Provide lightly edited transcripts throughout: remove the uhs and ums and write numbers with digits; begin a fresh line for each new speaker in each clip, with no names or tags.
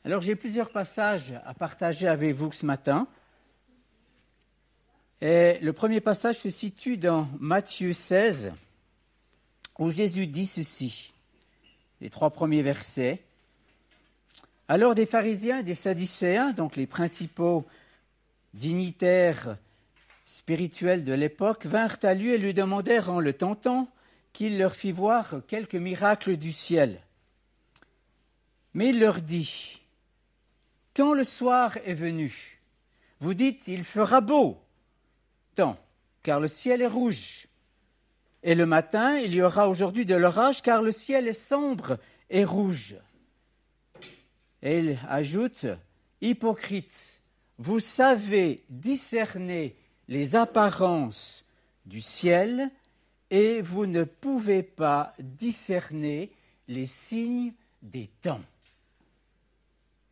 Alors j'ai plusieurs passages à partager avec vous ce matin. Et le premier passage se situe dans Matthieu 16, où Jésus dit ceci, les 3 premiers versets. Alors des pharisiens et des sadducéens, donc les principaux dignitaires spirituels de l'époque, vinrent à lui et lui demandèrent en le tentant qu'il leur fît voir quelques miracles du ciel. Mais il leur dit, « Quand le soir est venu, vous dites, il fera beau, car le ciel est rouge. Et le matin, il y aura aujourd'hui de l'orage, car le ciel est sombre et rouge. » Et il ajoute, « Hypocrites, vous savez discerner les apparences du ciel et vous ne pouvez pas discerner les signes des temps. »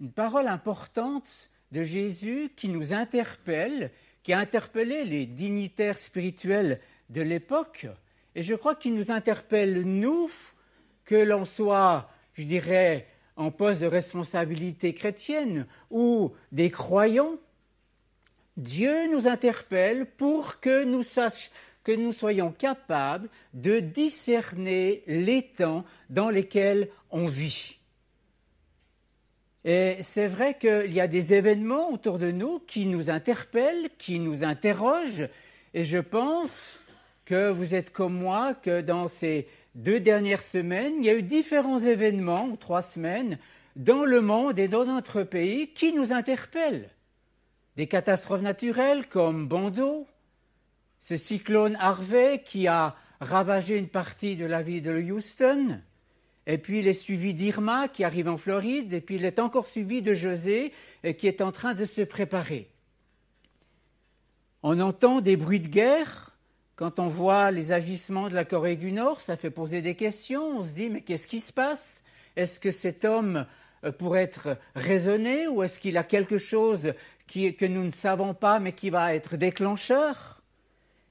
Une parole importante de Jésus qui nous interpelle, qui a interpellé les dignitaires spirituels de l'époque, et je crois qu'il nous interpelle, nous, que l'on soit, je dirais, en poste de responsabilité chrétienne ou des croyants. Dieu nous interpelle pour que nous soyons capables de discerner les temps dans lesquels on vit. Et c'est vrai qu'il y a des événements autour de nous qui nous interpellent, qui nous interrogent, et je pense que vous êtes comme moi, que dans ces 2 dernières semaines, il y a eu différents événements, ou 3 semaines, dans le monde et dans notre pays qui nous interpellent. Des catastrophes naturelles comme Bando, ce cyclone Harvey qui a ravagé une partie de la ville de Houston, et puis il est suivi d'Irma qui arrive en Floride, et puis il est encore suivi de José qui est en train de se préparer. On entend des bruits de guerre. Quand on voit les agissements de la Corée du Nord, ça fait poser des questions. On se dit, mais qu'est-ce qui se passe? Est-ce que cet homme pourrait être raisonné ou est-ce qu'il a quelque chose que nous ne savons pas mais qui va être déclencheur?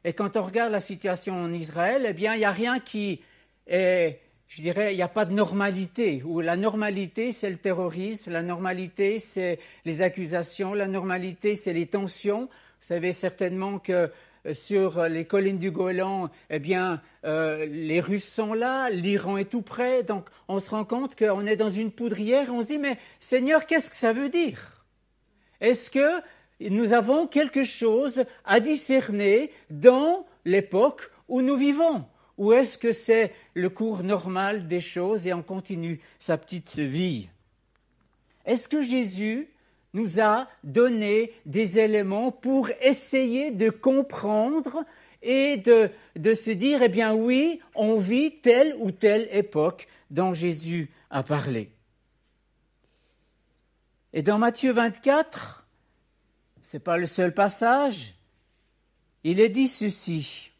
Et quand on regarde la situation en Israël, eh bien, il n'y a rien qui est... Je dirais, il n'y a pas de normalité, où la normalité, c'est le terrorisme, la normalité, c'est les accusations, la normalité, c'est les tensions. Vous savez certainement que sur les collines du Golan, eh bien, les Russes sont là, l'Iran est tout près, donc on se rend compte qu'on est dans une poudrière, on se dit, mais Seigneur, qu'est-ce que ça veut dire? Est-ce que nous avons quelque chose à discerner dans l'époque où nous vivons? Ou est-ce que c'est le cours normal des choses et on continue sa petite vie? Est-ce que Jésus nous a donné des éléments pour essayer de comprendre et de se dire, eh bien oui, on vit telle ou telle époque dont Jésus a parlé. Et dans Matthieu 24, ce n'est pas le seul passage, il est dit ceci.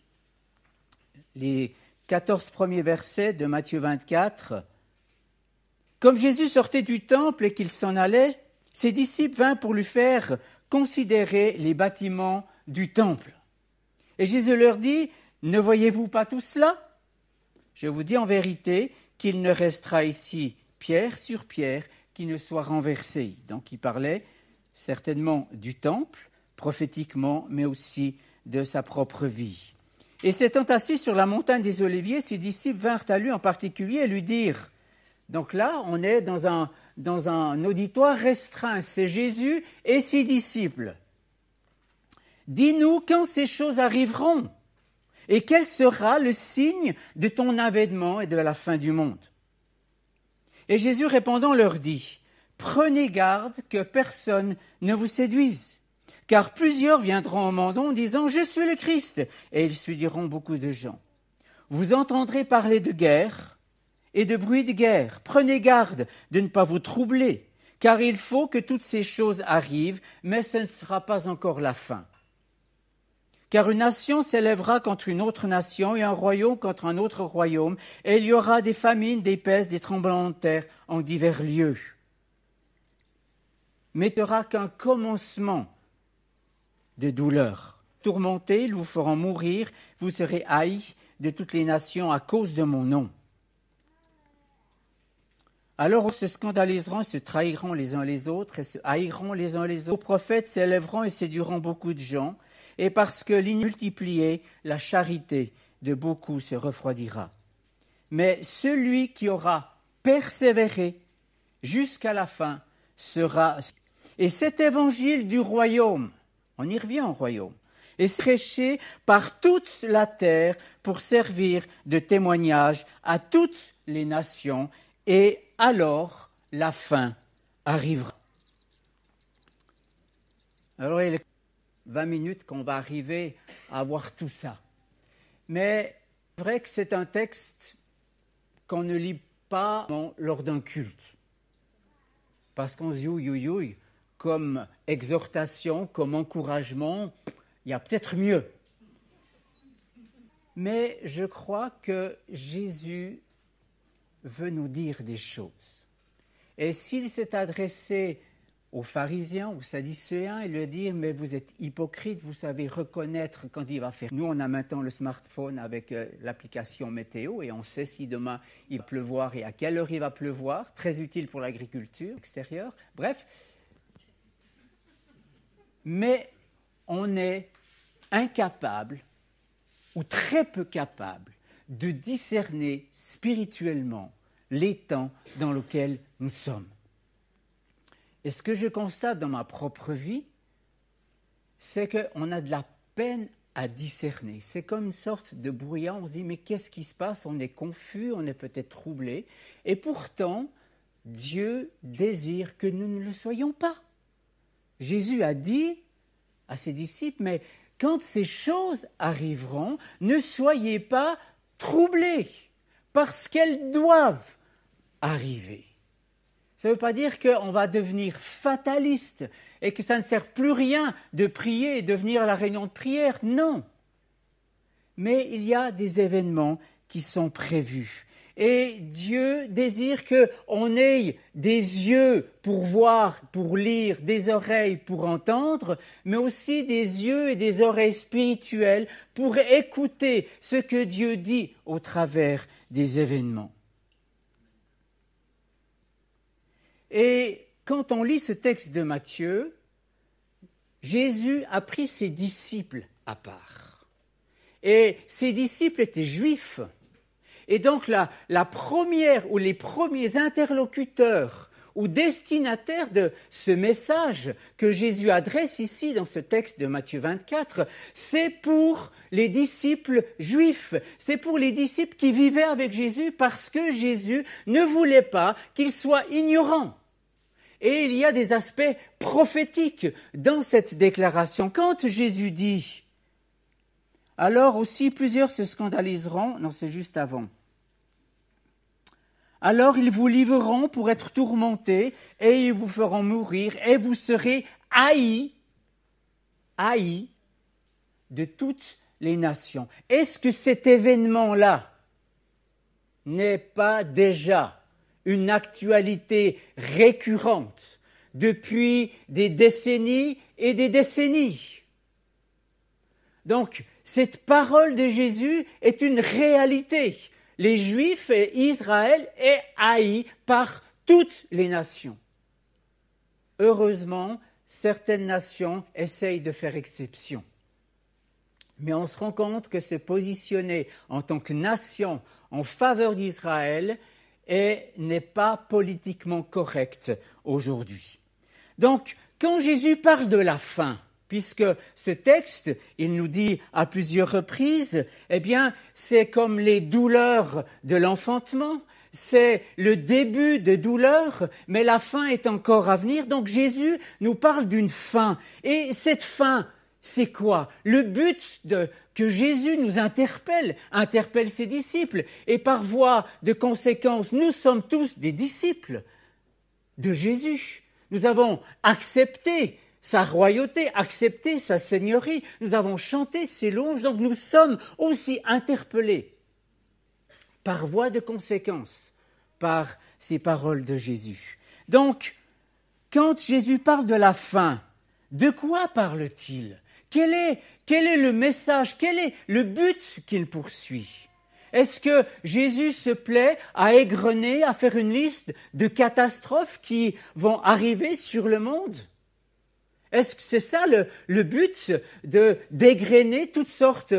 Les 14 premiers versets de Matthieu 24. « Comme Jésus sortait du temple et qu'il s'en allait, ses disciples vinrent pour lui faire considérer les bâtiments du temple. Et Jésus leur dit, « Ne voyez-vous pas tout cela? Je vous dis en vérité qu'il ne restera ici pierre sur pierre qui ne soit renversée. » Donc il parlait certainement du temple, prophétiquement, mais aussi de sa propre vie. Et s'étant assis sur la montagne des Oliviers, ses disciples vinrent à lui en particulier et lui dirent, donc là, on est dans un auditoire restreint, c'est Jésus et ses disciples. Dis-nous quand ces choses arriveront et quel sera le signe de ton avènement et de la fin du monde. Et Jésus répondant leur dit, prenez garde que personne ne vous séduise. Car plusieurs viendront au monde en disant « Je suis le Christ » et ils suiviront beaucoup de gens. Vous entendrez parler de guerre et de bruit de guerre. Prenez garde de ne pas vous troubler, car il faut que toutes ces choses arrivent, mais ce ne sera pas encore la fin. Car une nation s'élèvera contre une autre nation et un royaume contre un autre royaume, et il y aura des famines, des pestes, des tremblements de terre en divers lieux. Mais il n'y aura qu'un commencement de douleur. Tourmentés, ils vous feront mourir, vous serez haïs de toutes les nations à cause de mon nom. Alors ils se scandaliseront, se trahiront les uns les autres et se haïront les uns les autres. Les prophètes s'élèveront et séduiront beaucoup de gens, et parce que multipliée, la charité de beaucoup se refroidira. Mais celui qui aura persévéré jusqu'à la fin sera... Et cet évangile du royaume, on y revient au royaume, est prêché par toute la terre pour servir de témoignage à toutes les nations, et alors la fin arrivera. Alors il y a 20 minutes qu'on va arriver à voir tout ça. Mais c'est vrai que c'est un texte qu'on ne lit pas lors d'un culte. Parce qu'on se dit, ouïe, comme exhortation, comme encouragement, il y a peut-être mieux. Mais je crois que Jésus veut nous dire des choses. Et s'il s'est adressé aux pharisiens, aux sadducéens, il leur dit, mais vous êtes hypocrites, vous savez reconnaître quand il va faire. Nous, on a maintenant le smartphone avec l'application météo et on sait si demain il va pleuvoir et à quelle heure il va pleuvoir, très utile pour l'agriculture extérieure, bref. Mais on est incapable ou très peu capable de discerner spirituellement les temps dans lesquels nous sommes. Et ce que je constate dans ma propre vie, c'est qu'on a de la peine à discerner. C'est comme une sorte de brouillard. On se dit, mais qu'est-ce qui se passe? On est confus, on est peut-être troublé. Et pourtant, Dieu désire que nous ne le soyons pas. Jésus a dit à ses disciples, mais quand ces choses arriveront, ne soyez pas troublés, parce qu'elles doivent arriver. Ça ne veut pas dire qu'on va devenir fataliste et que ça ne sert plus rien de prier et de venir à la réunion de prière. Non. Mais il y a des événements qui sont prévus. Et Dieu désire qu'on ait des yeux pour voir, pour lire, des oreilles pour entendre, mais aussi des yeux et des oreilles spirituelles pour écouter ce que Dieu dit au travers des événements. Et quand on lit ce texte de Matthieu, Jésus a pris ses disciples à part. Et ses disciples étaient juifs. Et donc la première ou les premiers interlocuteurs ou destinataires de ce message que Jésus adresse ici dans ce texte de Matthieu 24, c'est pour les disciples juifs, c'est pour les disciples qui vivaient avec Jésus parce que Jésus ne voulait pas qu'ils soient ignorants. Et il y a des aspects prophétiques dans cette déclaration. Quand Jésus dit « Alors aussi plusieurs se scandaliseront », non c'est juste avant. « Alors ils vous livreront pour être tourmentés et ils vous feront mourir et vous serez haïs de toutes les nations. » Est-ce que cet événement-là n'est pas déjà une actualité récurrente depuis des décennies et des décennies? Donc, cette parole de Jésus est une réalité. Les Juifs et Israël est haï par toutes les nations. Heureusement, certaines nations essayent de faire exception. Mais on se rend compte que se positionner en tant que nation en faveur d'Israël n'est pas politiquement correct aujourd'hui. Donc, quand Jésus parle de la fin, puisque ce texte, il nous dit à plusieurs reprises, eh bien, c'est comme les douleurs de l'enfantement, c'est le début de douleur, mais la fin est encore à venir. Donc Jésus nous parle d'une fin. Et cette fin, c'est quoi? Le but que Jésus nous interpelle ses disciples. Et par voie de conséquence, nous sommes tous des disciples de Jésus. Nous avons accepté sa royauté, accepté sa seigneurie. Nous avons chanté ses louanges, donc nous sommes aussi interpellés par voie de conséquence par ces paroles de Jésus. Donc, quand Jésus parle de la fin, de quoi parle-t-il? Quel est le message? Quel est le but qu'il poursuit? Est-ce que Jésus se plaît à égrener, à faire une liste de catastrophes qui vont arriver sur le monde? Est-ce que c'est ça le but d'égrener toutes sortes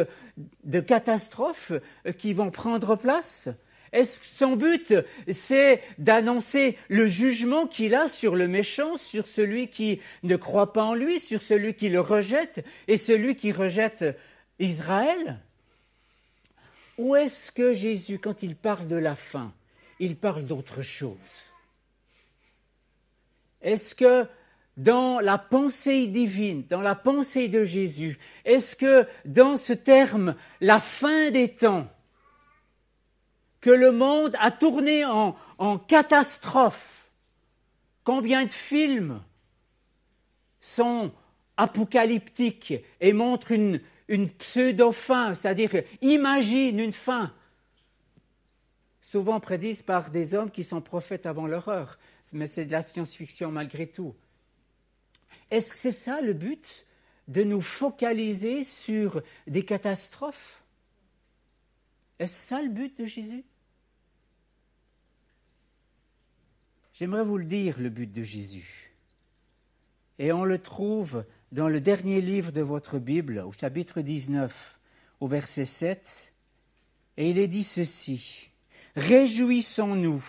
de catastrophes qui vont prendre place? Est-ce que son but, c'est d'annoncer le jugement qu'il a sur le méchant, sur celui qui ne croit pas en lui, sur celui qui le rejette et celui qui rejette Israël? Ou est-ce que Jésus, quand il parle de la fin, il parle d'autre chose? Est-ce que dans la pensée divine, dans la pensée de Jésus, est-ce que dans ce terme, la fin des temps, que le monde a tourné en catastrophe, combien de films sont apocalyptiques et montrent une pseudo-fin, c'est-à-dire imagine une fin, souvent prédits par des hommes qui sont prophètes avant leur heure, mais c'est de la science-fiction malgré tout. Est-ce que c'est ça le but, de nous focaliser sur des catastrophes? Est-ce ça le but de Jésus? J'aimerais vous le dire, le but de Jésus. Et on le trouve dans le dernier livre de votre Bible, au chapitre 19, au verset 7, et il est dit ceci: « Réjouissons-nous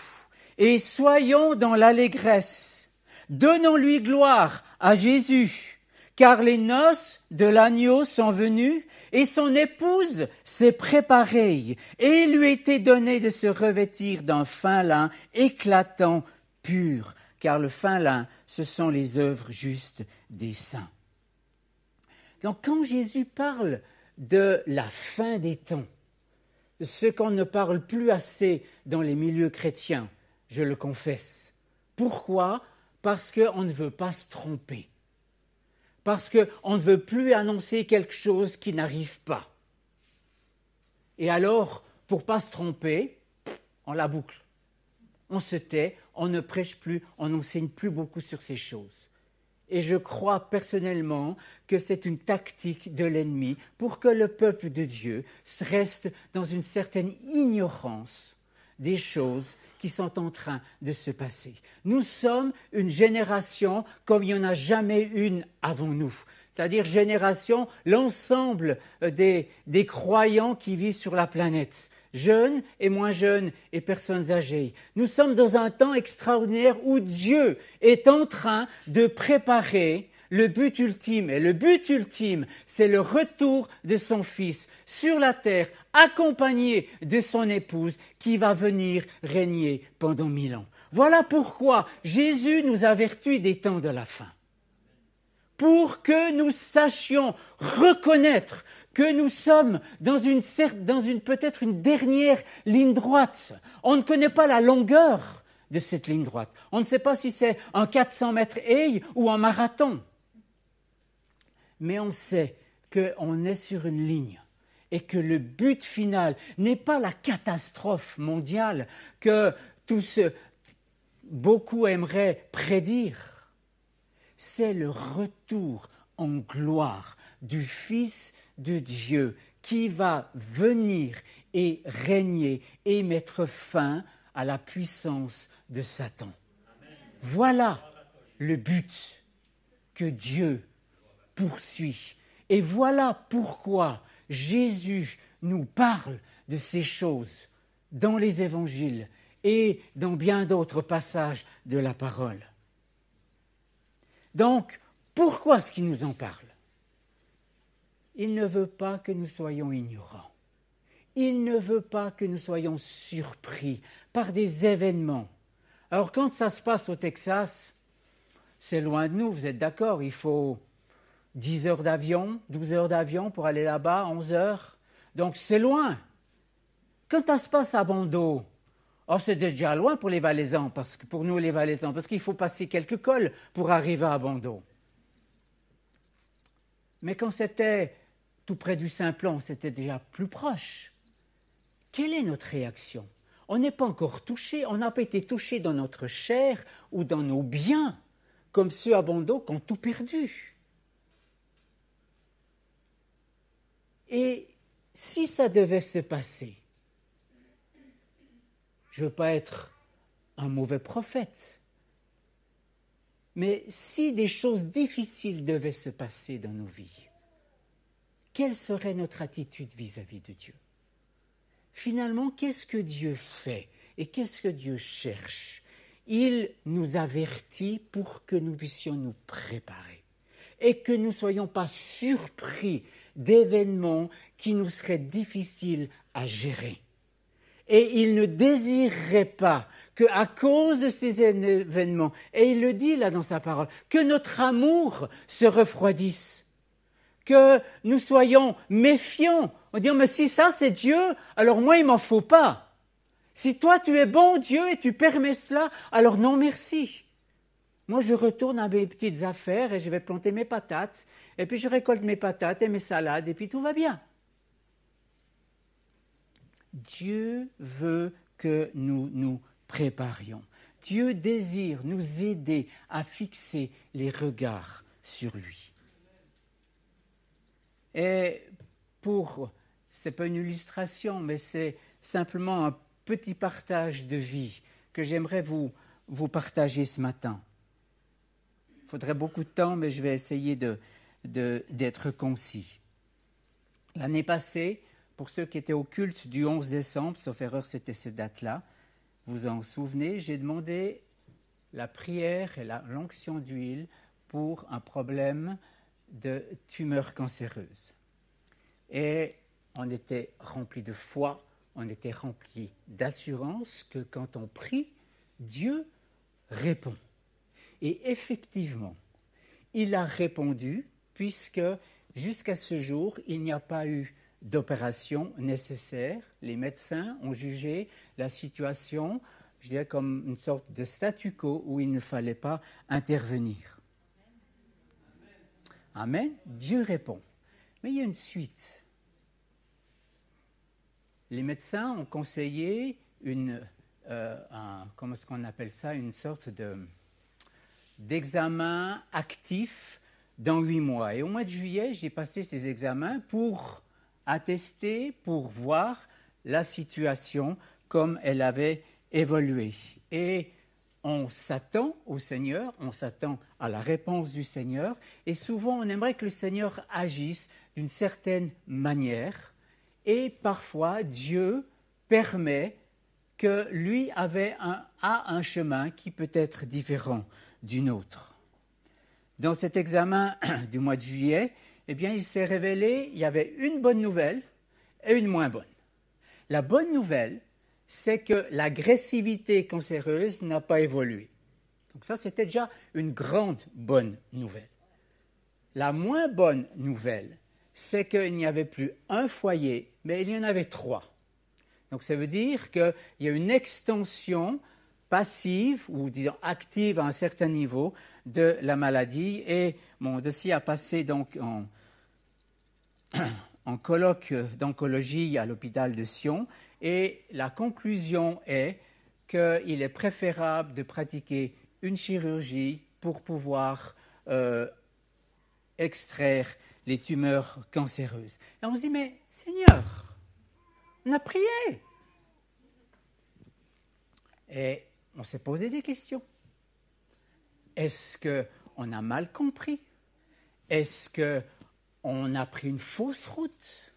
et soyons dans l'allégresse, donnons-lui gloire à Jésus, car les noces de l'agneau sont venues et son épouse s'est préparée, et il lui était donné de se revêtir d'un fin lin éclatant, pur, car le fin lin, ce sont les œuvres justes des saints. » Donc quand Jésus parle de la fin des temps, ce qu'on ne parle plus assez dans les milieux chrétiens, je le confesse. Pourquoi ? Parce qu'on ne veut pas se tromper. Parce qu'on ne veut plus annoncer quelque chose qui n'arrive pas. Et alors, pour ne pas se tromper, on la boucle. On se tait, on ne prêche plus, on n'enseigne plus beaucoup sur ces choses. Et je crois personnellement que c'est une tactique de l'ennemi pour que le peuple de Dieu reste dans une certaine ignorance des choses qui sont en train de se passer. Nous sommes une génération comme il n'y en a jamais une avant nous. C'est-à-dire génération, l'ensemble des croyants qui vivent sur la planète. Jeunes et moins jeunes et personnes âgées. Nous sommes dans un temps extraordinaire où Dieu est en train de préparer le but ultime. Et le but ultime, c'est le retour de son Fils sur la terre, accompagné de son épouse qui va venir régner pendant 1000 ans. Voilà pourquoi Jésus nous avertit des temps de la fin. Pour que nous sachions reconnaître que nous sommes dans une peut-être une dernière ligne droite. On ne connaît pas la longueur de cette ligne droite. On ne sait pas si c'est un 400 mètres haies ou un marathon. Mais on sait qu'on est sur une ligne et que le but final n'est pas la catastrophe mondiale que beaucoup aimeraient prédire. C'est le retour en gloire du Fils de Dieu qui va venir et régner et mettre fin à la puissance de Satan. Amen. Voilà le but que Dieu poursuit. Et voilà pourquoi Jésus nous parle de ces choses dans les évangiles et dans bien d'autres passages de la parole. Donc, pourquoi est-ce qu'il nous en parle ? Il ne veut pas que nous soyons ignorants. Il ne veut pas que nous soyons surpris par des événements. Alors, quand ça se passe au Texas, c'est loin de nous, vous êtes d'accord, il faut 10 heures d'avion, 12 heures d'avion pour aller là-bas, 11 heures. Donc, c'est loin. Quand ça se passe à Bordeaux, c'est déjà loin pour les Valaisans, pour nous les Valaisans, parce qu'il faut passer quelques cols pour arriver à Bordeaux. Mais quand c'était tout près du Simplon, c'était déjà plus proche. Quelle est notre réaction ? On n'est pas encore touché, on n'a pas été touché dans notre chair ou dans nos biens, comme ceux à Bordeaux qui ont tout perdu. Et si ça devait se passer, Je ne veux pas être un mauvais prophète. Mais si des choses difficiles devaient se passer dans nos vies, quelle serait notre attitude vis-à-vis de Dieu? Finalement, qu'est-ce que Dieu fait et qu'est-ce que Dieu cherche? Il nous avertit pour que nous puissions nous préparer et que nous ne soyons pas surpris d'événements qui nous seraient difficiles à gérer. Et il ne désirerait pas qu'à cause de ces événements, et il le dit là dans sa parole, que notre amour se refroidisse, que nous soyons méfiants, en disant « mais si ça c'est Dieu, alors moi il m'en faut pas. Si toi tu es bon Dieu et tu permets cela, alors non merci. Moi je retourne à mes petites affaires et je vais planter mes patates, et puis je récolte mes patates et mes salades, et puis tout va bien. » Dieu veut que nous nous préparions. Dieu désire nous aider à fixer les regards sur lui. Et c'est pas une illustration, mais c'est simplement un petit partage de vie que j'aimerais vous partager ce matin. Il faudrait beaucoup de temps, mais je vais essayer d'être concis. L'année passée, pour ceux qui étaient au culte du 11 décembre, sauf erreur, c'était cette date-là, vous en souvenez, j'ai demandé la prière et l'onction d'huile pour un problème de tumeur cancéreuse. Et on était rempli de foi, on était rempli d'assurance que quand on prie, Dieu répond. Et effectivement, il a répondu puisque jusqu'à ce jour, il n'y a pas eu d'opération nécessaire. Les médecins ont jugé la situation, je dirais, comme une sorte de statu quo où il ne fallait pas intervenir. Amen. Dieu répond. Mais il y a une suite. Les médecins ont conseillé comment est-ce qu'on appelle ça, une sorte d'examen actif dans 8 mois. Et au mois de juillet, j'ai passé ces examens pour attester, pour voir la situation comme elle avait évolué. Et on s'attend au Seigneur, on s'attend à la réponse du Seigneur, et souvent on aimerait que le Seigneur agisse d'une certaine manière, et parfois Dieu permet que lui a un chemin qui peut être différent du nôtre. Dans cet examen du mois de juillet, eh bien, il s'est révélé, il y avait une bonne nouvelle et une moins bonne. La bonne nouvelle, c'est que l'agressivité cancéreuse n'a pas évolué. Donc ça, c'était déjà une grande bonne nouvelle. La moins bonne nouvelle, c'est qu'il n'y avait plus un foyer, mais il y en avait 3. Donc ça veut dire qu'il y a une extension passive ou disons active à un certain niveau de la maladie. Et mon dossier a passé donc en colloque d'oncologie à l'hôpital de Sion. Et la conclusion est qu'il est préférable de pratiquer une chirurgie pour pouvoir extraire les tumeurs cancéreuses. Et on se dit, mais Seigneur, on a prié. Et on s'est posé des questions. Est-ce qu'on a mal compris? Est-ce qu'on a pris une fausse route?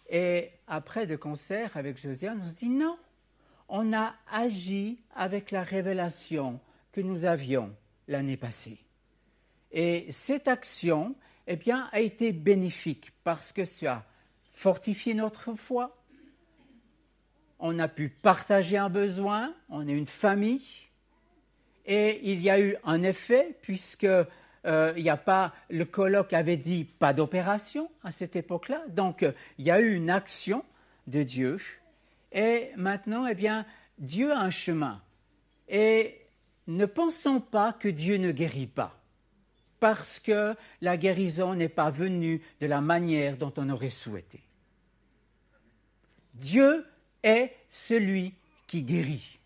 Et après le concert avec Josiane, on se dit non, on a agi avec la révélation que nous avions l'année passée. Et cette action, eh bien, a été bénéfique parce que ça a fortifié notre foi. On a pu partager un besoin, on est une famille. Et il y a eu un effet puisque le colloque avait dit pas d'opération à cette époque-là. Donc, il y a eu une action de Dieu. Et maintenant, eh bien, Dieu a un chemin. Et ne pensons pas que Dieu ne guérit pas. Parce que la guérison n'est pas venue de la manière dont on aurait souhaité. Dieu est celui qui guérit.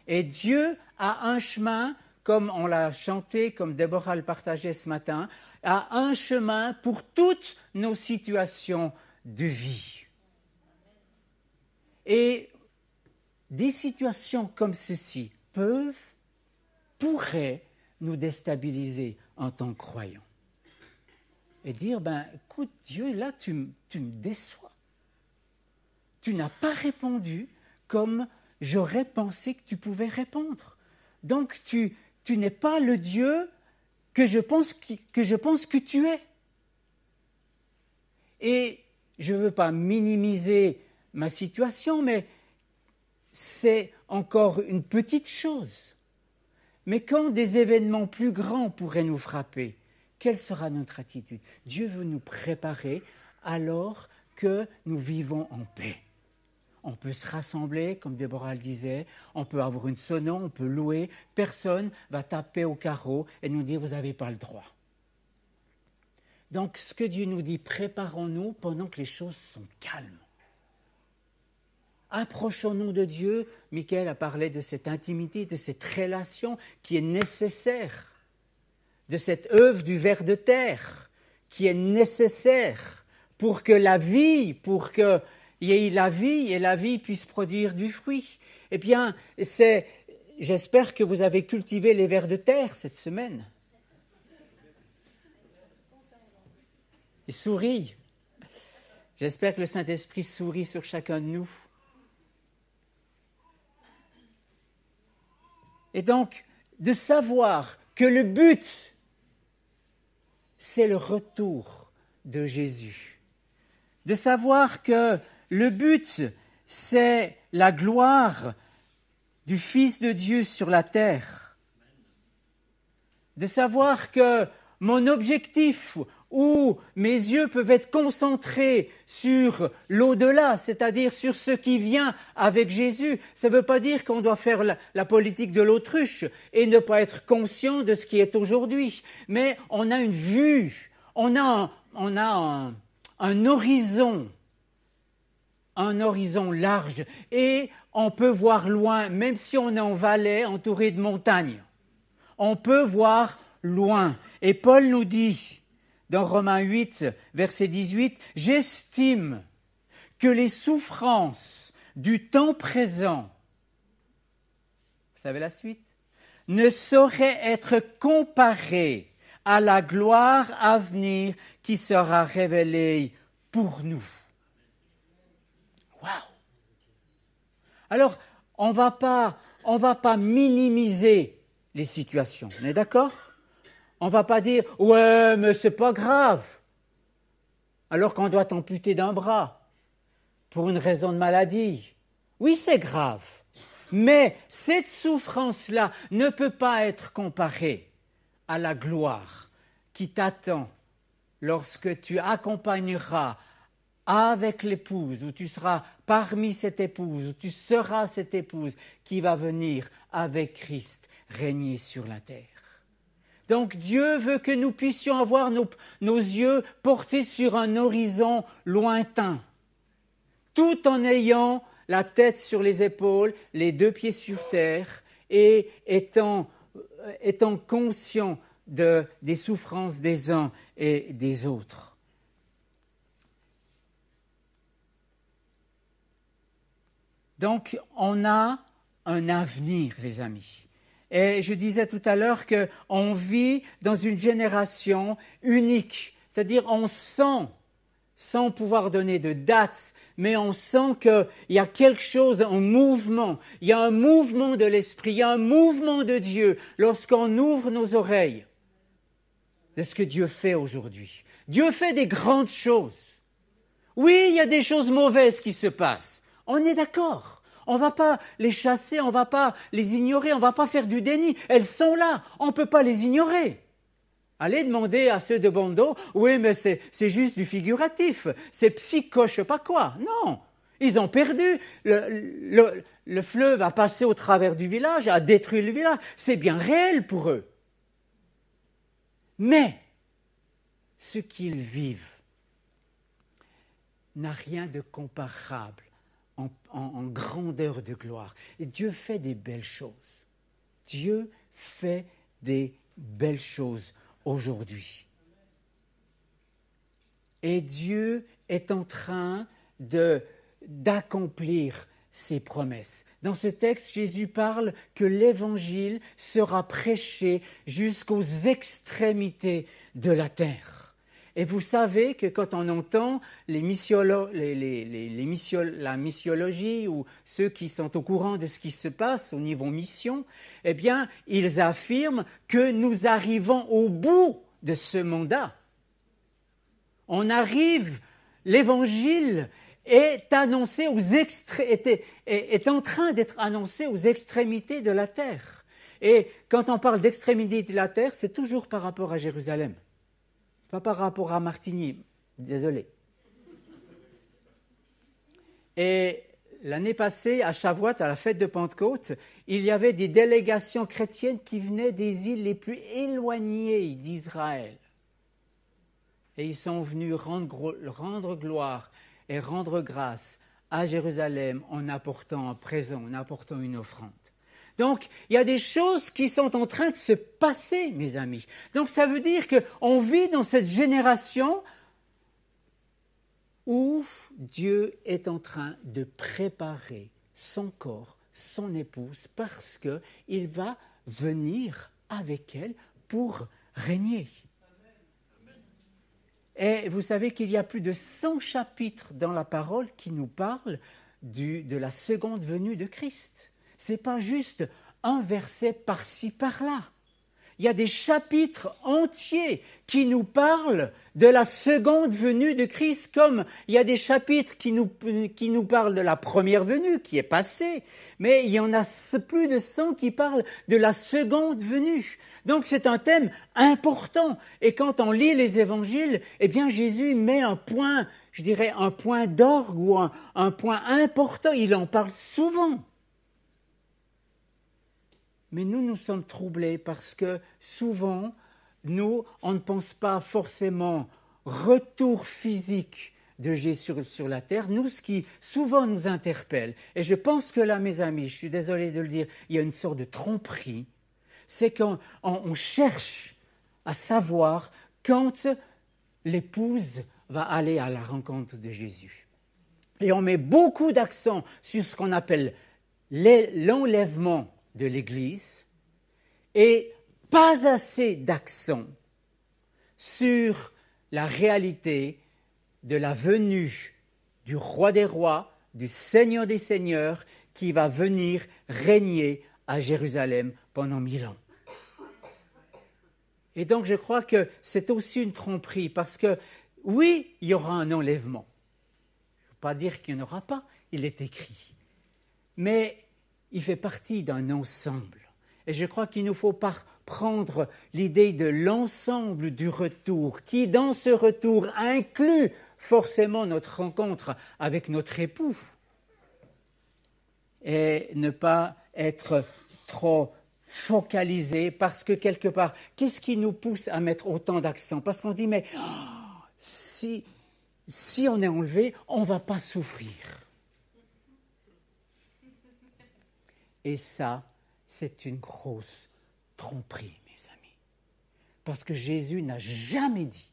Et Dieu a un chemin, comme on l'a chanté, comme Déborah le partageait ce matin, a un chemin pour toutes nos situations de vie. Et des situations comme ceci pourraient nous déstabiliser en tant que croyants. Et dire, écoute, Dieu, là, tu me déçois. Tu n'as pas répondu comme j'aurais pensé que tu pouvais répondre. Donc, tu n'es pas le Dieu que je pense que tu es. Et je ne veux pas minimiser ma situation, mais c'est encore une petite chose. Mais quand des événements plus grands pourraient nous frapper, quelle sera notre attitude? Dieu veut nous préparer alors que nous vivons en paix. On peut se rassembler, comme Déborah le disait, on peut avoir une sono, on peut louer, personne va taper au carreau et nous dire « vous n'avez pas le droit ». Donc, ce que Dieu nous dit, préparons-nous pendant que les choses sont calmes. Approchons-nous de Dieu. Michael a parlé de cette intimité, de cette relation qui est nécessaire, de cette œuvre du ver de terre qui est nécessaire pour que la vie, pour qu'il y ait la vie et la vie puisse produire du fruit. Eh bien, j'espère que vous avez cultivé les vers de terre cette semaine. Il sourit. J'espère que le Saint-Esprit sourit sur chacun de nous. Et donc, de savoir que le but, c'est le retour de Jésus. De savoir que le but, c'est la gloire du Fils de Dieu sur la terre. De savoir que mon objectif où mes yeux peuvent être concentrés sur l'au-delà, c'est-à-dire sur ce qui vient avec Jésus. Ça ne veut pas dire qu'on doit faire la politique de l'autruche et ne pas être conscient de ce qui est aujourd'hui. Mais on a une vue, on a un horizon large et on peut voir loin, même si on est en vallée entouré de montagnes. On peut voir loin. Et Paul nous dit, dans Romains 8, verset 18, « J'estime que les souffrances du temps présent, vous savez la suite, ne sauraient être comparées à la gloire à venir qui sera révélée pour nous. » Waouh! Alors, on va pas minimiser les situations, on est d'accord? On ne va pas dire « ouais, mais c'est pas grave », alors qu'on doit t'amputer d'un bras pour une raison de maladie. Oui, c'est grave, mais cette souffrance-là ne peut pas être comparée à la gloire qui t'attend lorsque tu accompagneras avec l'épouse, ou tu seras parmi cette épouse, ou tu seras cette épouse qui va venir avec Christ régner sur la terre. Donc Dieu veut que nous puissions avoir nos yeux portés sur un horizon lointain, tout en ayant la tête sur les épaules, les deux pieds sur terre, et étant conscient des souffrances des uns et des autres. Donc on a un avenir, les amis. Et je disais tout à l'heure qu'on vit dans une génération unique, c'est-à-dire on sent, sans pouvoir donner de date, mais on sent qu'il y a quelque chose en mouvement, il y a un mouvement de l'Esprit, il y a un mouvement de Dieu lorsqu'on ouvre nos oreilles de ce que Dieu fait aujourd'hui. Dieu fait des grandes choses. Oui, il y a des choses mauvaises qui se passent, on est d'accord. On ne va pas les chasser, on ne va pas les ignorer, on ne va pas faire du déni. Elles sont là, on ne peut pas les ignorer. Allez demander à ceux de Bondo, oui, mais c'est juste du figuratif, c'est psycho, je ne sais pas quoi. Non, ils ont perdu. Le fleuve a passé au travers du village, a détruit le village. C'est bien réel pour eux. Mais ce qu'ils vivent n'a rien de comparable en grandeur de gloire. Et Dieu fait des belles choses. Dieu fait des belles choses aujourd'hui. Et Dieu est en train d'accomplir ses promesses. Dans ce texte, Jésus parle que l'Évangile sera prêché jusqu'aux extrémités de la terre. Et vous savez que quand on entend la missiologie ou ceux qui sont au courant de ce qui se passe au niveau mission, eh bien, ils affirment que nous arrivons au bout de ce mandat. On arrive, l'Évangile est en train d'être annoncé aux extrémités de la terre. Et quand on parle d'extrémités de la terre, c'est toujours par rapport à Jérusalem. Pas par rapport à Martigny, désolé. Et l'année passée, à Shavuot, à la fête de Pentecôte, il y avait des délégations chrétiennes qui venaient des îles les plus éloignées d'Israël. Et ils sont venus rendre gloire et rendre grâce à Jérusalem en apportant un présent, en apportant une offrande. Donc, il y a des choses qui sont en train de se passer, mes amis. Donc, ça veut dire qu'on vit dans cette génération où Dieu est en train de préparer son corps, son épouse, parce qu'il va venir avec elle pour régner. Et vous savez qu'il y a plus de 100 chapitres dans la parole qui nous parlent de la seconde venue de Christ. Ce n'est pas juste un verset par-ci, par-là. Il y a des chapitres entiers qui nous parlent de la seconde venue de Christ, comme il y a des chapitres qui nous parlent de la première venue, qui est passée, mais il y en a plus de 100 qui parlent de la seconde venue. Donc c'est un thème important. Et quand on lit les évangiles, eh bien Jésus met un point, je dirais un point d'orgue ou un point important. Il en parle souvent. Mais nous sommes troublés parce que souvent, on ne pense pas forcément retour physique de Jésus sur la terre. Nous, ce qui souvent nous interpelle, et je pense que là, mes amis, je suis désolé de le dire, il y a une sorte de tromperie, c'est qu'on cherche à savoir quand l'épouse va aller à la rencontre de Jésus. Et on met beaucoup d'accent sur ce qu'on appelle l'enlèvement de l'Église et pas assez d'accent sur la réalité de la venue du roi des rois, du Seigneur des seigneurs, qui va venir régner à Jérusalem pendant 1000 ans. Et donc je crois que c'est aussi une tromperie, parce que oui, il y aura un enlèvement. Je ne veux pas dire qu'il n'y en aura pas, il est écrit. Mais il fait partie d'un ensemble. Et je crois qu'il nous faut prendre l'idée de l'ensemble du retour, qui dans ce retour inclut forcément notre rencontre avec notre époux. Et ne pas être trop focalisé, parce que quelque part, qu'est-ce qui nous pousse à mettre autant d'accent? Parce qu'on dit, mais si on est enlevé, on ne va pas souffrir. Et ça, c'est une grosse tromperie, mes amis. Parce que Jésus n'a jamais dit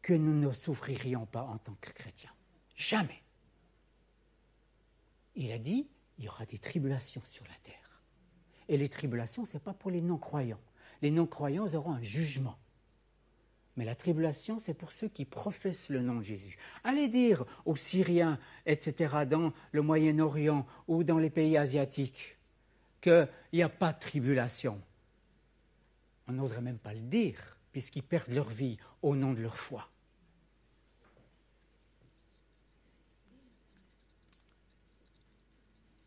que nous ne souffririons pas en tant que chrétiens. Jamais. Il a dit, il y aura des tribulations sur la terre. Et les tribulations, ce n'est pas pour les non-croyants. Les non-croyants auront un jugement. Mais la tribulation, c'est pour ceux qui professent le nom de Jésus. Allez dire aux Syriens, etc., dans le Moyen-Orient ou dans les pays asiatiques, qu'il n'y a pas de tribulation. On n'oserait même pas le dire, puisqu'ils perdent leur vie au nom de leur foi.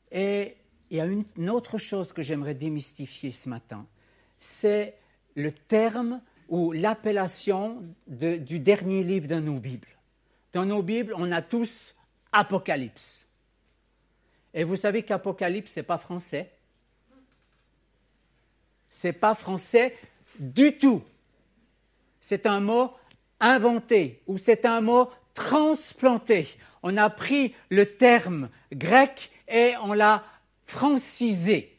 Et il y a une autre chose que j'aimerais démystifier ce matin, c'est le terme ou l'appellation du dernier livre de nos Bibles. Dans nos Bibles, on a tous Apocalypse. Et vous savez qu'Apocalypse, ce n'est pas français. Ce n'est pas français du tout. C'est un mot inventé ou c'est un mot transplanté. On a pris le terme grec et on l'a francisé.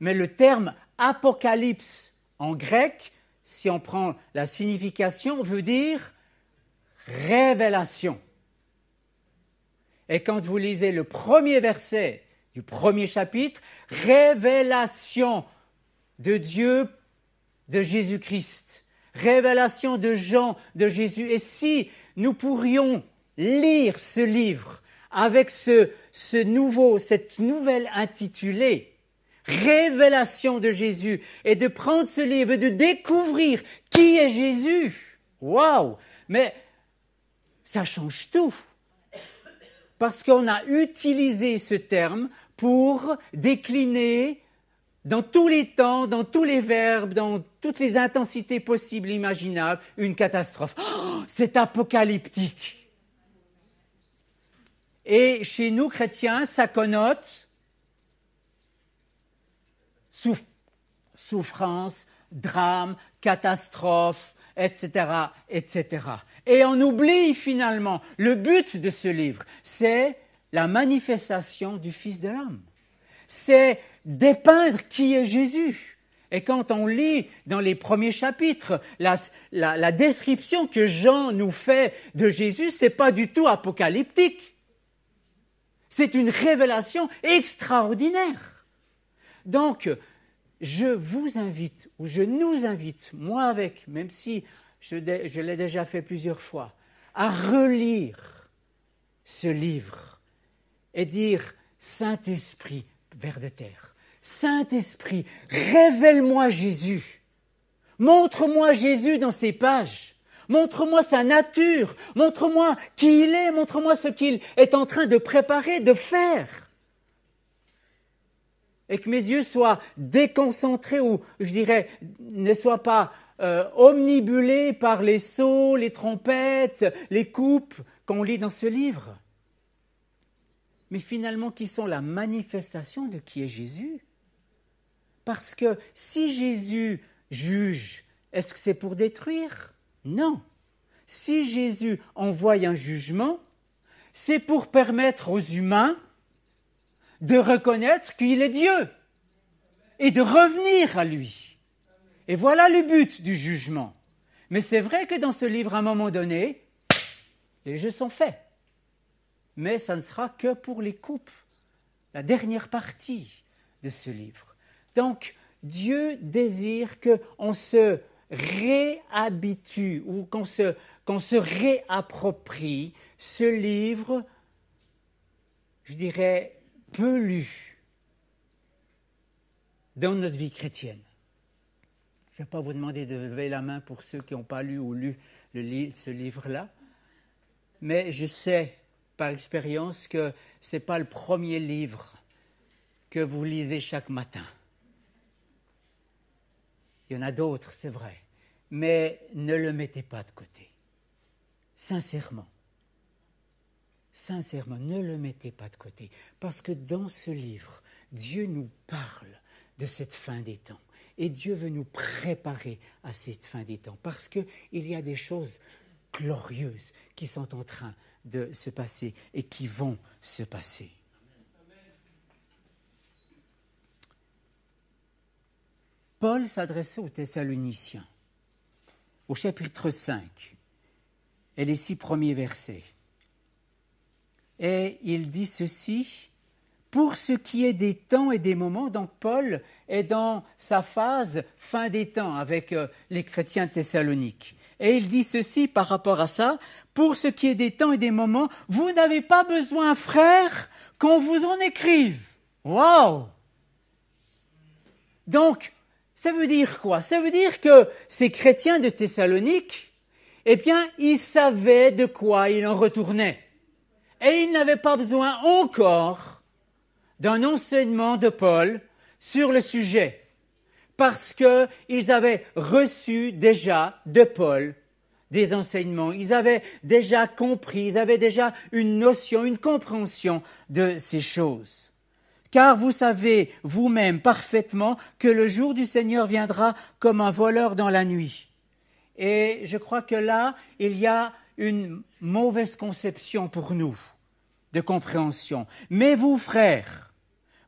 Mais le terme Apocalypse en grec, si on prend la signification, veut dire révélation. Et quand vous lisez le premier verset du premier chapitre, révélation de Dieu, de Jésus-Christ, révélation de Jean, de Jésus. Et si nous pourrions lire ce livre avec cette nouvelle intitulée, Révélation de Jésus, et de prendre ce livre et de découvrir qui est Jésus, waouh! Mais ça change tout. Parce qu'on a utilisé ce terme pour décliner dans tous les temps, dans tous les verbes, dans toutes les intensités possibles et imaginables, une catastrophe. Oh, c'est apocalyptique. Et chez nous, chrétiens, ça connote souffrance, drame, catastrophe, etc., etc. Et on oublie finalement, le but de ce livre, c'est la manifestation du Fils de l'homme. C'est dépeindre qui est Jésus. Et quand on lit dans les premiers chapitres la description que Jean nous fait de Jésus, c'est pas du tout apocalyptique. C'est une révélation extraordinaire. Donc, je vous invite, ou je nous invite, moi avec, même si je l'ai déjà fait plusieurs fois, à relire ce livre et dire « Saint-Esprit, vers de terre, Saint-Esprit, révèle-moi Jésus, montre-moi Jésus dans ces pages, montre-moi sa nature, montre-moi qui il est, montre-moi ce qu'il est en train de préparer, de faire. » Et que mes yeux soient déconcentrés ou, je dirais, ne soient pas omnibulés par les sauts, les trompettes, les coupes qu'on lit dans ce livre. Mais finalement, qui sont la manifestation de qui est Jésus. Parce que si Jésus juge, est-ce que c'est pour détruire? Non. Si Jésus envoie un jugement, c'est pour permettre aux humains de reconnaître qu'il est Dieu et de revenir à lui. Et voilà le but du jugement. Mais c'est vrai que dans ce livre, à un moment donné, les jeux sont faits. Mais ça ne sera que pour les coupes, la dernière partie de ce livre. Donc, Dieu désire qu'on se réhabitue ou qu'on se réapproprie ce livre, je dirais, peu lu dans notre vie chrétienne. Je ne vais pas vous demander de lever la main pour ceux qui n'ont pas lu ou lu ce livre-là, mais je sais par expérience que ce n'est pas le premier livre que vous lisez chaque matin. Il y en a d'autres, c'est vrai, mais ne le mettez pas de côté. Sincèrement. Sincèrement, ne le mettez pas de côté, parce que dans ce livre, Dieu nous parle de cette fin des temps, et Dieu veut nous préparer à cette fin des temps, parce qu'il y a des choses glorieuses qui sont en train de se passer et qui vont se passer. Paul s'adressait aux Thessaloniciens, au chapitre 5, et les 6 premiers versets. Et il dit ceci, pour ce qui est des temps et des moments, donc Paul est dans sa phase fin des temps avec les chrétiens thessaloniques. Et il dit ceci par rapport à ça, pour ce qui est des temps et des moments, vous n'avez pas besoin, frères, qu'on vous en écrive. Waouh! Donc, ça veut dire quoi? Ça veut dire que ces chrétiens de Thessalonique, eh bien, ils savaient de quoi il en retournait. Et ils n'avaient pas besoin encore d'un enseignement de Paul sur le sujet, parce qu'ils avaient reçu déjà de Paul des enseignements, ils avaient déjà compris, ils avaient déjà une notion, une compréhension de ces choses. Car vous savez vous-même parfaitement que le jour du Seigneur viendra comme un voleur dans la nuit. Et je crois que là, il y a une mauvaise conception pour nous de compréhension. Mais vous, frères,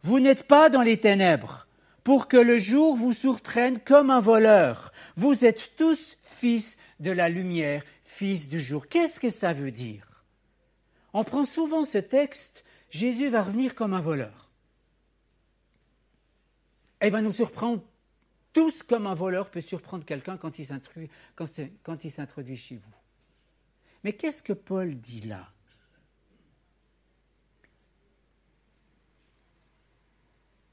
vous n'êtes pas dans les ténèbres pour que le jour vous surprenne comme un voleur. Vous êtes tous fils de la lumière, fils du jour. Qu'est-ce que ça veut dire? On prend souvent ce texte, Jésus va revenir comme un voleur. Et il va nous surprendre tous comme un voleur peut surprendre quelqu'un quand il s'introduit chez vous. Mais qu'est-ce que Paul dit là?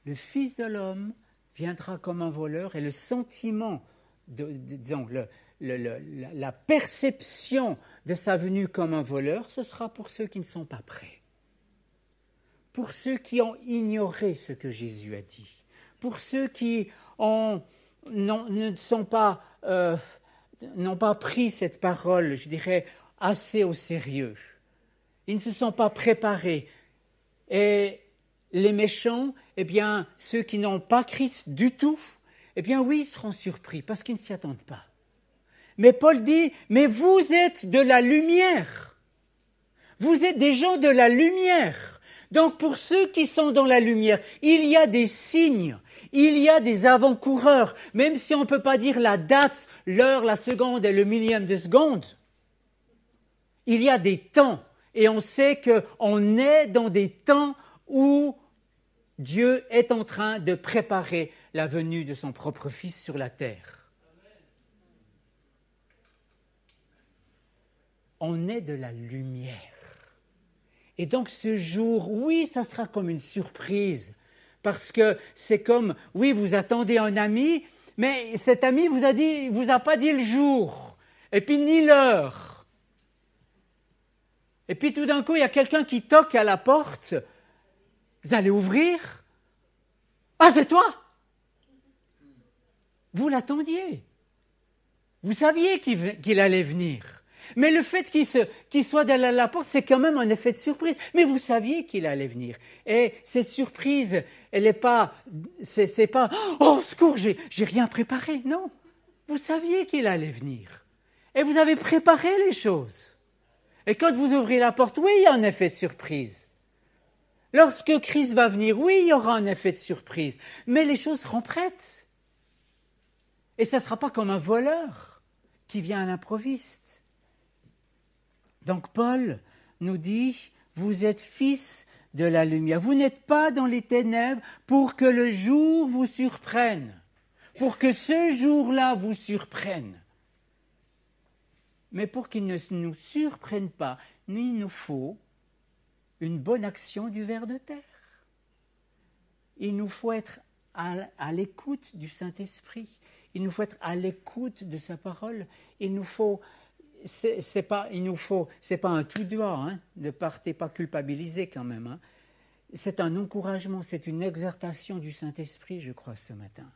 Le Fils de l'homme viendra comme un voleur et le sentiment, disons, la perception de sa venue comme un voleur, ce sera pour ceux qui ne sont pas prêts. Pour ceux qui ont ignoré ce que Jésus a dit. Pour ceux qui n'ont pas pris cette parole, je dirais, assez au sérieux. Ils ne se sont pas préparés. Et les méchants, eh bien, ceux qui n'ont pas Christ du tout, eh bien oui, ils seront surpris parce qu'ils ne s'y attendent pas. Mais Paul dit, mais vous êtes de la lumière. Vous êtes des gens de la lumière. Donc pour ceux qui sont dans la lumière, il y a des signes, il y a des avant-coureurs, même si on ne peut pas dire la date, l'heure, la seconde et le millième de seconde. Il y a des temps et on sait qu'on est dans des temps où Dieu est en train de préparer la venue de son propre Fils sur la terre. On est de la lumière. Et donc ce jour, oui, ça sera comme une surprise. Parce que c'est comme, oui, vous attendez un ami, mais cet ami vous a pas dit le jour, et puis ni l'heure. Et puis tout d'un coup, il y a quelqu'un qui toque à la porte. Vous allez ouvrir. Ah, c'est toi! Vous l'attendiez. Vous saviez qu'il allait venir. Mais le fait qu'il soit derrière la porte, c'est quand même un effet de surprise. Mais vous saviez qu'il allait venir. Et cette surprise, elle n'est pas, c'est pas, oh, secours, j'ai rien préparé. Non. Vous saviez qu'il allait venir. Et vous avez préparé les choses. Et quand vous ouvrez la porte, oui, il y a un effet de surprise. Lorsque Christ va venir, oui, il y aura un effet de surprise. Mais les choses seront prêtes. Et ça ne sera pas comme un voleur qui vient à l'improviste. Donc Paul nous dit, vous êtes fils de la lumière. Vous n'êtes pas dans les ténèbres pour que le jour vous surprenne. Pour que ce jour-là vous surprenne. Mais pour qu'il ne nous surprenne pas, il nous faut une bonne action du ver de terre. Il nous faut être à l'écoute du Saint-Esprit. Il nous faut être à l'écoute de sa parole. Il nous faut, c'est pas un tout droit, hein, ne partez pas culpabilisés quand même. Hein. C'est un encouragement, c'est une exhortation du Saint-Esprit, je crois, ce matin.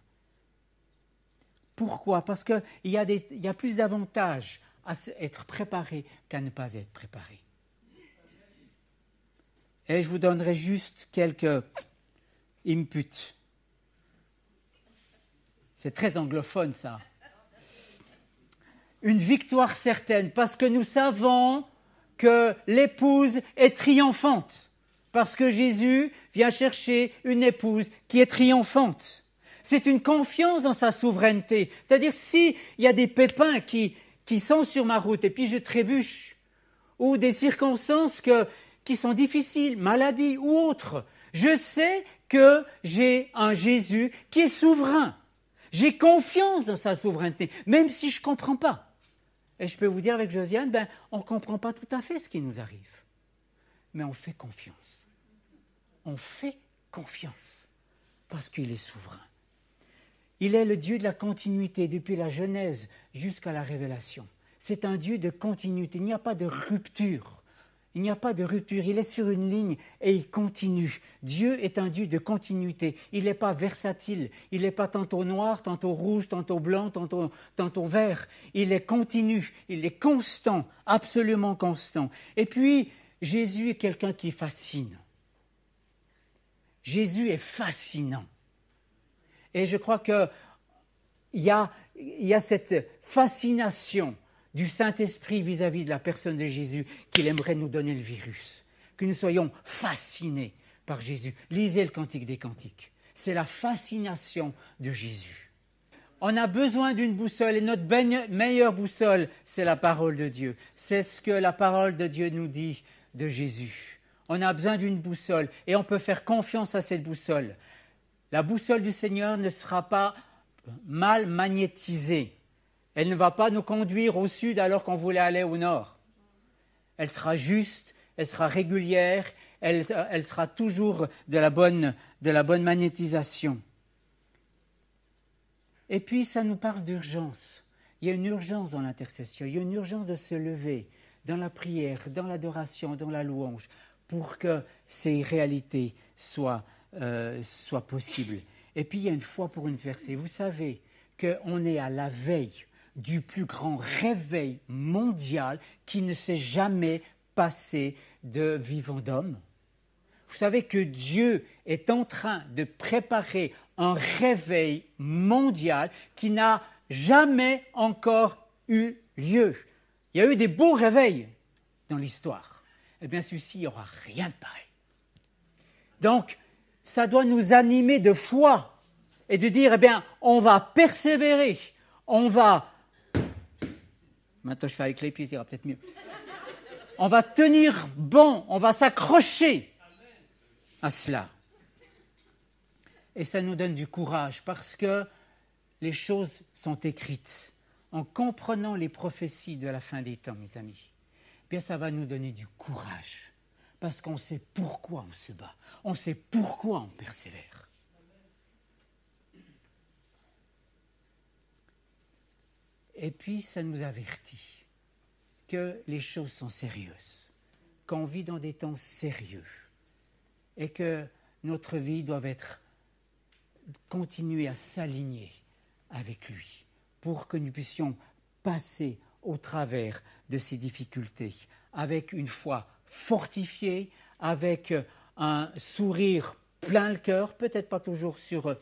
Pourquoi? Parce qu'il y a plus d'avantages à être préparé qu'à ne pas être préparé. Et je vous donnerai juste quelques inputs. C'est très anglophone, ça. Une victoire certaine, parce que nous savons que l'épouse est triomphante. Parce que Jésus vient chercher une épouse qui est triomphante. C'est une confiance en sa souveraineté. C'est-à-dire, s'il y a des pépins qui sont sur ma route et puis je trébuche, ou des circonstances qui sont difficiles, maladie ou autres, je sais que j'ai un Jésus qui est souverain. J'ai confiance dans sa souveraineté, même si je ne comprends pas. Et je peux vous dire avec Josiane, on ne comprend pas tout à fait ce qui nous arrive. Mais on fait confiance. On fait confiance parce qu'il est souverain. Il est le Dieu de la continuité depuis la Genèse jusqu'à la Révélation. C'est un Dieu de continuité. Il n'y a pas de rupture. Il n'y a pas de rupture. Il est sur une ligne et il continue. Dieu est un Dieu de continuité. Il n'est pas versatile. Il n'est pas tantôt noir, tantôt rouge, tantôt blanc, tantôt vert. Il est continu. Il est constant, absolument constant. Et puis, Jésus est quelqu'un qui fascine. Jésus est fascinant. Et je crois qu'il y a cette fascination du Saint-Esprit vis-à-vis de la personne de Jésus qu'il aimerait nous donner le virus. Que nous soyons fascinés par Jésus. Lisez le Cantique des Cantiques. C'est la fascination de Jésus. On a besoin d'une boussole et notre meilleure boussole, c'est la parole de Dieu. C'est ce que la parole de Dieu nous dit de Jésus. On a besoin d'une boussole et on peut faire confiance à cette boussole. La boussole du Seigneur ne sera pas mal magnétisée. Elle ne va pas nous conduire au sud alors qu'on voulait aller au nord. Elle sera juste, elle sera régulière, elle sera toujours de la bonne magnétisation. Et puis ça nous parle d'urgence. Il y a une urgence dans l'intercession, il y a une urgence de se lever dans la prière, dans l'adoration, dans la louange, pour que ces réalités soient possibles. Et puis il y a une foi pour une versée. Vous savez qu'on est à la veille du plus grand réveil mondial qui ne s'est jamais passé de vivant d'homme. Vous savez que Dieu est en train de préparer un réveil mondial qui n'a jamais encore eu lieu. Il y a eu des beaux réveils dans l'histoire. Eh bien, celui-ci, il n'y aura rien de pareil. Donc, ça doit nous animer de foi et de dire, eh bien, on va persévérer, on va... Maintenant, je fais avec les pieds, ça ira peut-être mieux. On va tenir bon, on va s'accrocher à cela. Et ça nous donne du courage parce que les choses sont écrites. En comprenant les prophéties de la fin des temps, mes amis, eh bien ça va nous donner du courage parce qu'on sait pourquoi on se bat, on sait pourquoi on persévère. Et puis ça nous avertit que les choses sont sérieuses, qu'on vit dans des temps sérieux et que notre vie doit continuer à s'aligner avec lui pour que nous puissions passer au travers de ces difficultés avec une foi fortifiée, avec un sourire plein le cœur, peut-être pas toujours sur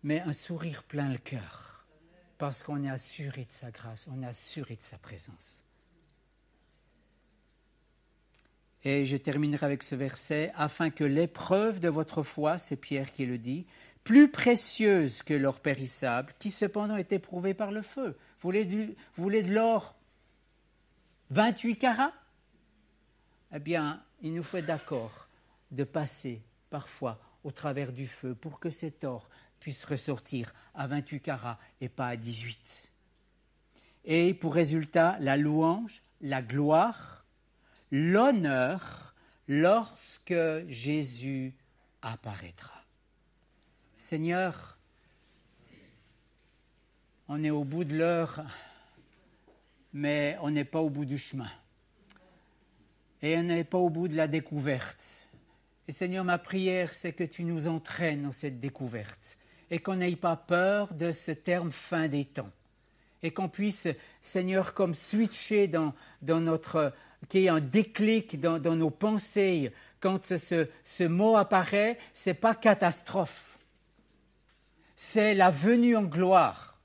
mais un sourire plein le cœur parce qu'on est assuré de sa grâce, on est assuré de sa présence. Et je terminerai avec ce verset, afin que l'épreuve de votre foi, c'est Pierre qui le dit, plus précieuse que l'or périssable, qui cependant est éprouvé par le feu. Vous voulez de l'or 28 carats? Eh bien, il nous faut être d'accord de passer parfois au travers du feu pour que cet or puisse ressortir à 28 carats et pas à 18. Et pour résultat, la louange, la gloire, l'honneur lorsque Jésus apparaîtra. Seigneur, on est au bout de l'heure, mais on n'est pas au bout du chemin. Et on n'est pas au bout de la découverte. Et Seigneur, ma prière, c'est que tu nous entraînes dans cette découverte et qu'on n'ait pas peur de ce terme fin des temps. Et qu'on puisse, Seigneur, comme switcher dans notre... qu'il y ait un déclic dans nos pensées. Quand ce mot apparaît, ce n'est pas catastrophe. C'est la venue en gloire.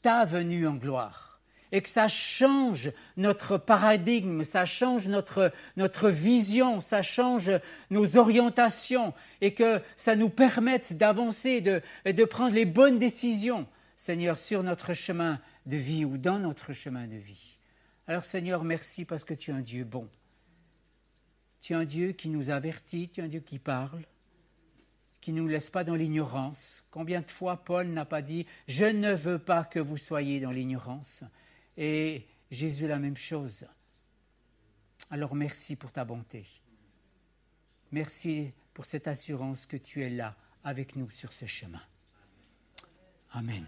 Ta venue en gloire. Et que ça change notre paradigme, ça change notre vision, ça change nos orientations et que ça nous permette d'avancer et de prendre les bonnes décisions, Seigneur, sur notre chemin de vie ou dans notre chemin de vie. Alors Seigneur, merci parce que tu es un Dieu bon. Tu es un Dieu qui nous avertit, tu es un Dieu qui parle, qui ne nous laisse pas dans l'ignorance. Combien de fois Paul n'a pas dit « Je ne veux pas que vous soyez dans l'ignorance ». Et Jésus la même chose. Alors merci pour ta bonté. Merci pour cette assurance que tu es là avec nous sur ce chemin. Amen.